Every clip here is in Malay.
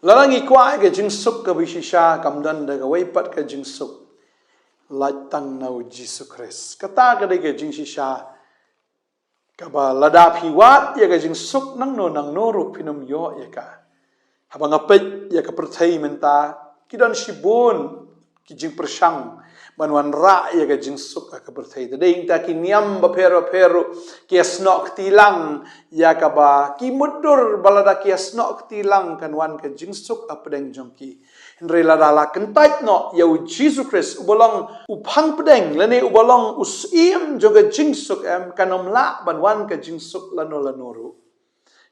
Lalangi kwa ke jing suk ke bishisha kamdan de ke weipat ke jing suk lai tang nau Jesus Christ. Kata ke de ke jing shisha kaba lada piwat ya ke jing suk nang no ru pinum yo ya ka. Haba ngapet ya ke perthai menta kidan shibun ki jing persang banwan ra ya ke jing suk ka perthai de ding ta ki niam ba pero ki asnok tilang ya ka ba ki mudur balada ki asnok tilang kan wan ke jing suk apdeng jongki Henry ladala kentait no ya Jesus Christ ubolong upang pedeng lene ubolong usim joga jing suk em kanom la banwan ke jing suk lanoru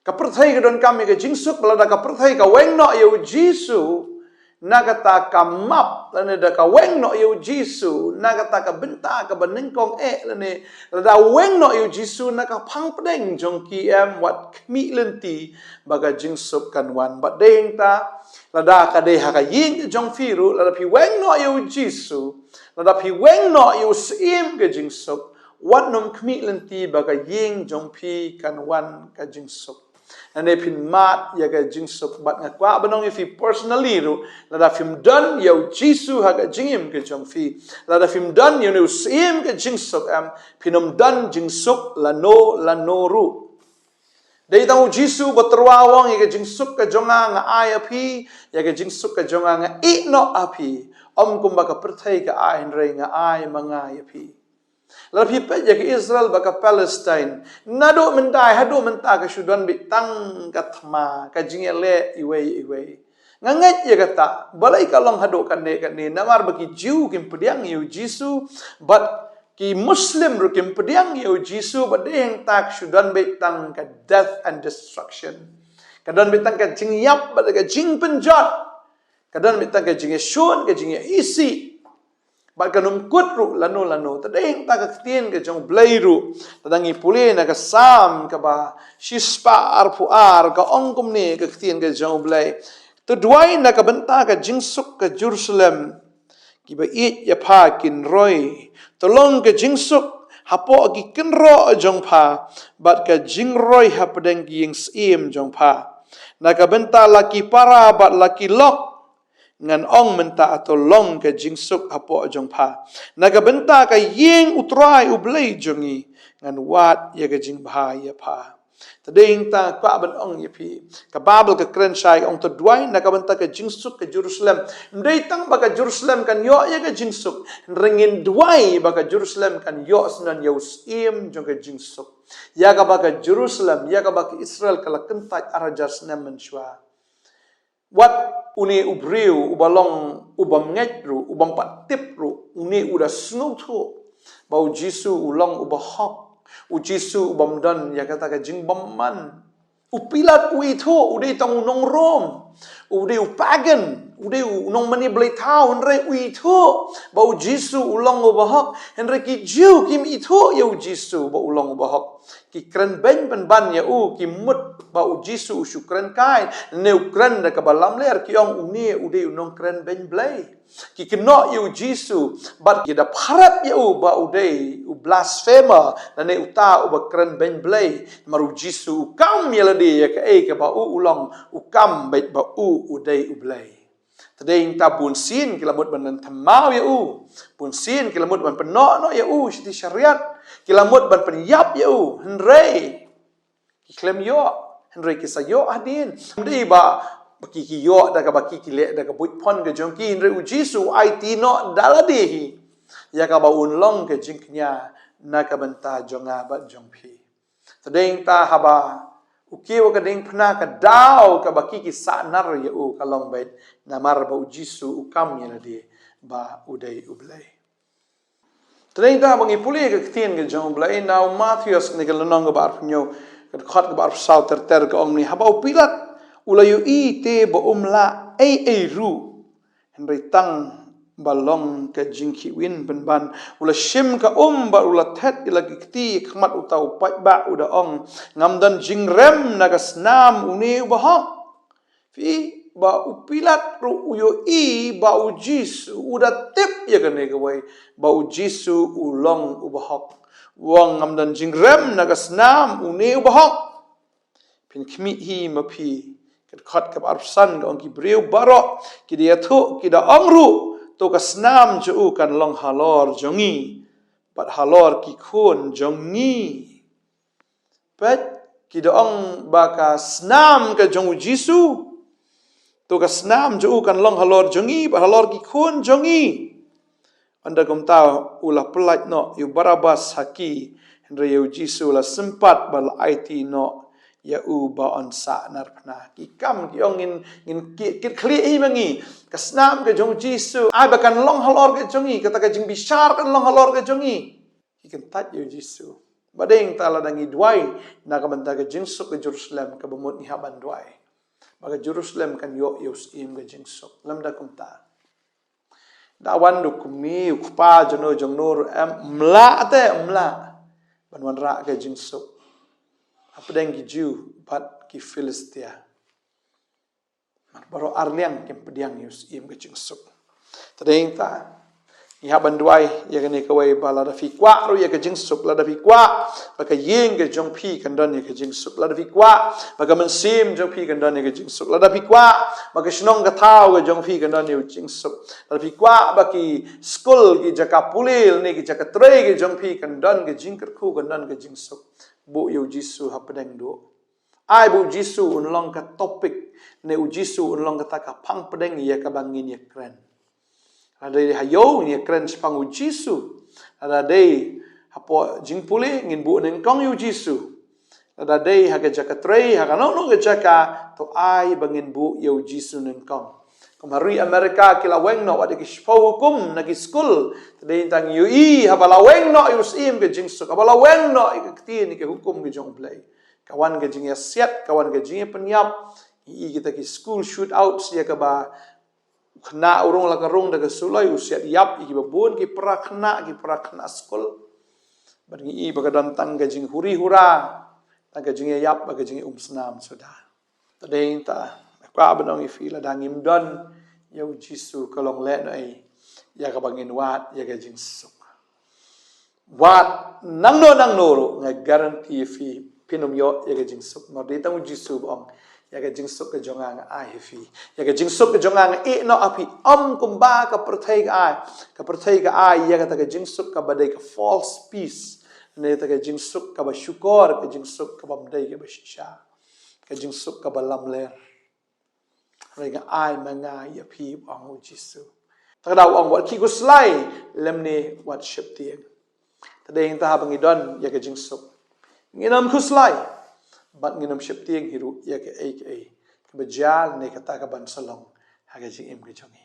kaperthai ke don kami ke jing suk balada kaperthai ka weng no ya Jesus nagata ka map lane da ka weng no yu Jisu nagata ka benta ka banengkong lane da weng no yu Jisu na ka phang pedeng jong ki em wat kmi lenti baga jingsuk kan wan ba deng ta lada ka de ha ka ying jong firu lada pi weng no yu Jisu lada pi weng no yu sim ke jingsuk wat nom kmi lenti baga ying jong pi kan wan ka jingsuk ane pin mat ya ga jingsuk bat nga kwa banong ifi personally ru lada film done ya jisu ha ga jingim ke jong fi lada film done you know sim ke jingsuk am pinom done jingsuk lano ru dei tang jisu botrwawong ya ga jingsuk ka jonga nga ai api ya ga jingsuk ka jonga nga i no api om kumba ka perthai ka ai nrei nga ai manga api Lalu pipet ke Israel baka Palestine. Nado mentai hado menta ke sudan bitang katma ka jingele iwe. Nganget ya kata balai kalong hado kan ne namar bagi Jew kim pediang yu Jisu but ki Muslim ru kim pediang yu Jisu but deng tak sudan bitang ka death and destruction. Kadan bitang ka jingyap ba ka jing penjat. Kadan bitang ka jingeshun ka isi Bat kanum kutru lano tadeng ta kaktin ke jong bleiru tadangi puli na ka sam ka ba shispa arpuar ka ongkum ni kaktin ke jong blei to duai na ka benta ka jingsuk ka Jerusalem ki ba it ya pa kin roi to long ka jingsuk hapo ki kin ro jong pa bat ka jingroi hapdeng ki ying sim jong pa na ka benta laki para bat laki lok ngan ong menta atau long ke jingsuk apo jong pa naga benta ka yeng utrai ublei jongi ngan wat ya ke jing bahaya pa tadeng ta kwa ban ong yapi ka babel ka kren shai ong to duai naga benta ka jingsuk ke Jerusalem ndei tang baka Jerusalem kan yo ya ke jingsuk ringin duai baka Jerusalem kan yo snan yos im jong ke jingsuk ya ka baka Jerusalem ya ka baka Israel kala kentat arajas namen shwa wat uni ubriu ubalong ubam ngejru ubam patipru uni uda snutu bau Jisu ulang ubahok u Jisu ubam dan ya kata ka jing bamman upilat uito ude tang unong rom ude upagan ude unong mani blai tau henre uito bau Jisu ulang ubahok henre ki jiu kim ito ya u Jisu bau ulang ubahok ki kren ben ban ya u ki mut bau Jisu syukran kai ne ukran da kabalam ler ki ong uni ude unong kren ben blai ki keno yu Jisu bat ki da pharap ya u ba ude u blasphemer na ne uta u ba kren ben blai maru Jisu kam ya lade ya ka ba u ulang u kam bet ba u ude u blai tadeng ta bun sin kilamut ban thamau ya u bun sin kilamut ban peno no ya u siti syariat kilamut ban penyap ya u henrei ki klem yo henry kisayo adin ndei ba baki kiyo da ka baki kile da ka buit pon ke jong ki henry u Jisu it no daladehi ya ka ba unlong ke jingknya na ka benta jonga ba jong pi tadeng ta haba ukiwa ka ding pna ka daw ka baki ki sanar ya u kalong bait namar ba u Jisu ukam ya de ba udai ublai tadeng ta bangi puli ka ktin ke jong blai now Matthews ni ka lanong ba arnyo kad khat bar sau ter ka ong ni habau pilat ulayu i te bo umla ru henry tang balong ka jingki win ban ula shim ka ba ula thet ila gikti khmat utau pai ba uda ong ngamdan jingrem nagasnam uni ubahok fi ba upilat ru uyo i ba u Jisu uda tip ya kane gawai ba u Jisu ulong ubahok wang ngamdan jingrem nagasnam uni ubahok pin kmi hi mapi khot ka arsan ka ong ki breu barok ki dia thu ki da ongru to ka snam chu kan long halor jongi pat halor ki khun jongi pet ki da ong ba ka snam ka jong Jisu to ka snam chu kan long halor jongi pat halor ki khun jongi anda kum ta ulah pelat no yu Barabas haki Henry yu Jisu la sempat bal IT no ya u ba on sa nar pna ki kam ki ong in kit khli hi mangi kasnam ke jong Jisu ai bakan long halor ke jongi kata ka jing bishar kan long halor ke jongi ki kan tat yu Jisu badeng tala dangi duai na ka banta ke jing suk ke Jerusalem ka bamut ni haban duai baga Jerusalem kan yo yus im ke jing suk lam da kum ta dawan du kumi ukpa jono jong nur mla banwan ra ke jing suk apa deng ki Jew pat ki Filistia baro arliang kem pediang yus im ke jing suk tadeng ta ni haban duai ya ke ni kawai bala da fi kwa ru ya ke jing suk la da fi kwa baka yeng ke jong pi kan don ya ke jing suk la da fi kwa baka mensim jong pi kan don ya ke jing suk la da fi kwa baka shnong ka thau ke jong pi kan don ya jing suk la da fi kwa baki school ki jaka pulil ni ki jaka tre ke jong pi kan don ke jing ker khu kan don ke jing suk bu yu Jisu hapadeng do ai bu Jisu unlong ka topik ne u Jisu unlong ka ka pang pedeng ya ka bangin ya kren ada hayo ni kren spang u Jisu ada dei hapo jing puli ngin bu nen kong yu Jisu ada dei ha ka jaka trei ha ka no ka jaka to ai bangin bu yu Jisu nen kong Kumari Amerika kila weng no wadi kispo hukum na school tadei tang yu I habala weng no yus im ke jing suk habala weng no ikti ni ke hukum ke jong play kawan ke jing ya siat kawan ke jing penyap I kita ki school shoot out sia ke ba kena urung la karung da ke sulai usiat yap I ki babun ki pra kena school bagi I baga dantang ke jing huri hura tang ke jing yap baga jing snam sudah tadei ta kwa benong I fila dangim don yau Jisu kalong le ai ya ka bangin wat ya ka jing suk wat nang no ro nga guarantee fi pinum yo ya ka jing suk no de tang Jisu bong ya ka jing suk ka jonga nga ai fi ya ka jing suk ka jonga nga e no api kum ba ka perthai ka ai ya ka ta ka jing suk ka badai ka false peace ne ta ka jing suk ka ba syukur ka jing suk ka ba mdai ka ba shisha ka jing suk ka ba lamler Rega ai manga ya pi ang Jisu. Tagadaw ang wat ki guslay lemni wat shiptieng. Tadeng ta habang idon ya ka jing suk. Nginam kuslay bat nginam shiptieng hiru ya ka aka. Kabajal ne kata ka ban salong ha ka jing im ka jongi.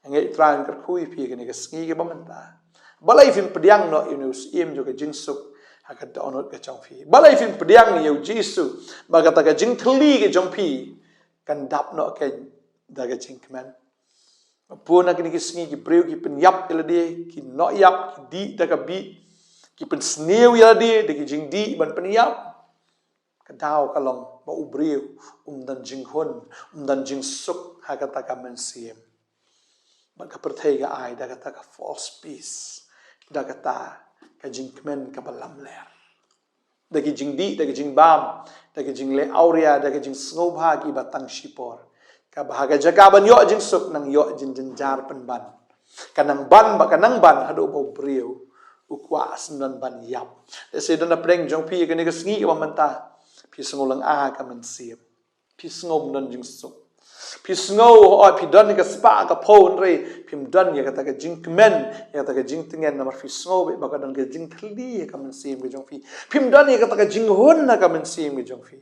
Ngai tran kar khui pi ka ne ka sngi ka bamanta. Balai fim pediang no inus im jo ka jing suk ha ka donot ka jong pi. Balai fim pediang ni yu Jisu ba kata ka jing thli ka jong pi. Kan dap no ke daga jingkman puna kini kisngi ki breu ki penyap ila dia ki no yap ki di daga bi ki pen sneu ila dia de ki jing di ban penyap kadau kalong ba ubreu dan jinghun dan jing suk ha kata ka mensim ba ka perthai ga ai daga ta ka false peace daga ta ka jingkman ka balam ler dagi jing di dagi jing bam dagi jing le auria dagi jing snobha ki batang shipor ka bahaga jaga ban yo jing suk nang yo jin jar pen ban kanang ban hado bo brio ukwa asnan ban yap se don na preng jong pi ka ni ka sngi ka manta pi sngolang a ka man siep pi sngom nan jing suk pi sngo o pi don ka spa ka phone re pim don ya ka ta ka jing kmen ya ta ka jing tingen na mar fi sngo be ba ka don ka jing thli ka man sim ka jong fi pim don ya ka ta ka jing hon na ka man sim ka jong fi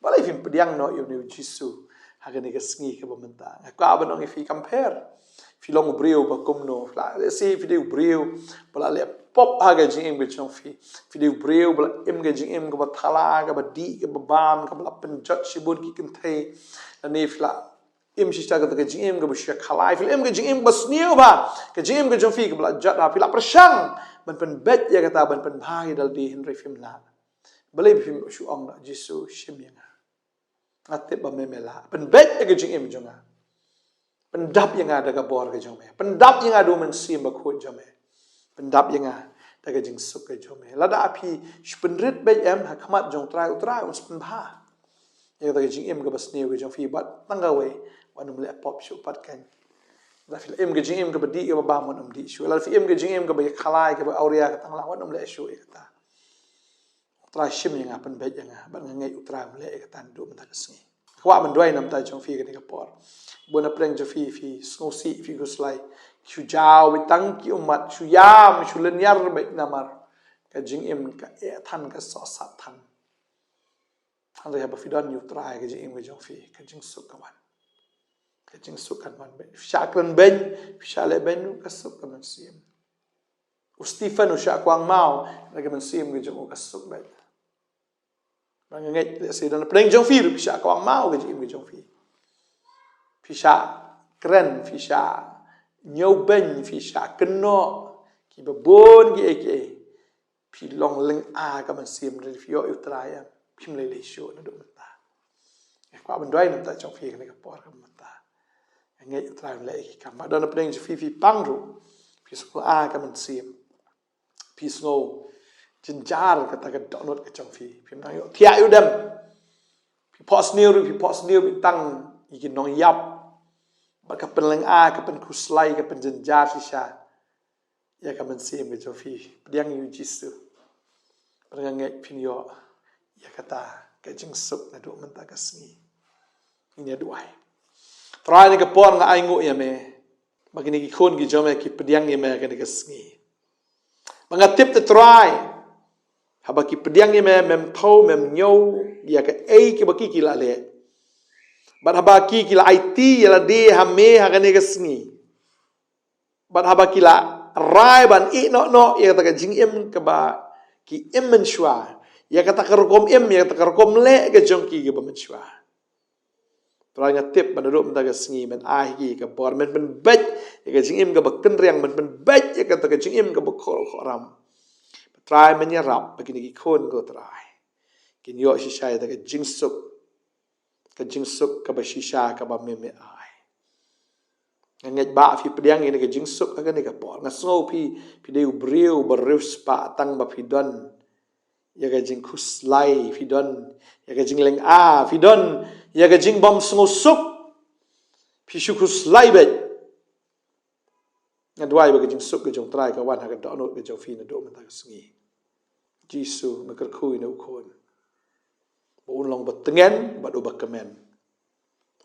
balai pim pediang no yu ni Jisu ha ka ni ka sngi ka ba menta ka ba no fi compare fi long brio ba kum no la se fi de brio bala le pop ha ka jing im ka jong fi de brio bala im ka jing im ka ba thala ka ba di ka ba bam ka ba pen jot shibun ki kin thai ni fla im shista ka jing im ka bushya khalai fil im ka jing im bas niu ba ka jing im ka jong fi ka bla jat ha fila prashang ban pen bet ya kata ban pen bhai dal di henry film na balai film shu ong na Jisu shim yang ate ba memela pen bet ya ka jing im jonga pen dap yang ada ka bor ka jong me pen dap yang ada men sim ba khot jong me pen dap yang ada ka jing suk ka jong me lada api shpenrit be em ha khamat jong trai utrai uns pen bha ya ta jing em ka bas ne ke jong fi bat tang ga we wanum le pop shu pat kan la fi em ke jing em ka badi ka ba mon di shu la fi em ke jing em ka ba khalai ka ba auria ka tang la wanum le shu e ta tra shim yang apan be yang ban ngai utra le ka tan du man ta sni kwa man doi nam ta jong fi ka ni ka por bona preng jo fi snow si fi go slai shu jao bi tang ki umat shu yam shu len yar be namar ka jing em ka e than ka so sat than han re ba fi don yu trai ka jing em ka jong fi ka jing suk ka wan ka jing suk kan wan be sha kan ben sha le ben ka suk ka man sim u Stephen u sha kwang mau ka man sim ka jong ka suk be Rang ngai le se dan preng jong fi ru sha kwang mau ka jing em ka jong fi Fisha keren, fisha nyau ben, fisha keno, ki babon ki eke, pi long leng a ka man sim re fio utraya, pim le sho na do mata. Kwa ban doi nam ta chong fi ka por ka mata. Ngai utraya le ki kam ba don pling fi pang ru, pi so a ka man sim. Pi snow jinjar ka ta ka donot ka chong fi, pim na yo tia yu dem. Pi pos new bi tang ikin nong yap ba ka pen leng a ka pen kuslai ka pen jenjar sisa ya ka men sim ke jofi diang yu jisu perang ngai pin yo ya kata ka jing sup na do men ta ka sngi ini duai trai ni ka por nga ai ngu ya me magini ki khon ki jome ki pediang ye me ka ni ka sngi mangatip te trai haba ki pediang ye me mem thau mem nyau ya ka ei ki ba ki la le Bat habaki kila IT yala de hame hakane kesni. Bat habaki la rai ban I no ya kata jing em ke ba ki em menshwa. Ya kata kerkom em ya kata kerkom le ke jongki ke menshwa. Teranya tip menurut menta kesni men ahi ke bor men bet ya ke jing em ke beken riang men bet ya kata ke jing em ke bekol koram. Try menyerap begini ki kon go try. Kin yo shisha ya ke jing sup ka jing suk ka ba shisha ka ba meme ai ngai ba fi pediang ini ka jing suk ka ni ka por nga snow pi de briu berriu spa tang ba fi don ya ka jing kuslai fi don ya ka jing leng a fi don ya ka jing bom snow suk fi shu kuslai be nga dwai ba ka jing suk ka jong trai ka wan ha ka do ka jong fi na do man ta ka sngi jisu ma ka khu na khon bo long ba tengen ba do ba kemen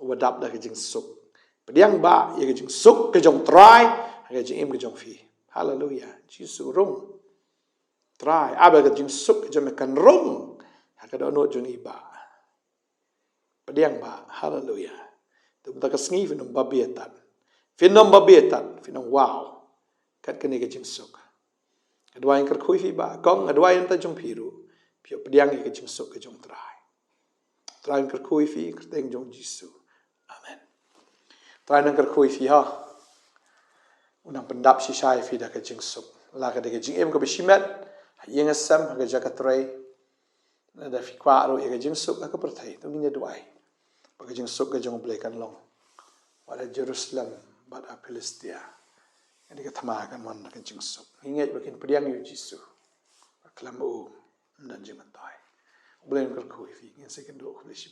wadap da ke jing suk pediang ba ye ke jing suk ke jong try ke jing im ke jong fi hallelujah jisu rung try aba ke jing suk ke jong kan rung ha ka do no jong iba pediang ba hallelujah tu ta ka sngi fi nom ba bietan wow kat ke ni ke jing suk adwai kar khui fi ba kong adwai ta jong phiru pio pediang ke jing suk ke jong try kar khui fi teng jong jisu amen trai nang kar khui fi ha unang pendap si shai fi da ka jing suk la ka de ka jing em ka bishimet yeng asam ka jaka trai na da fi kwa ro ka jing suk ka perthai tu ni duai ba ka jing suk ka jong ble kan long wala Jerusalem ba da Palestia ni ka thama kan man ka jing suk ngai ba kin priang yu jisu klam o nan jing man tai ble kar khui fi ngai second do ko le shi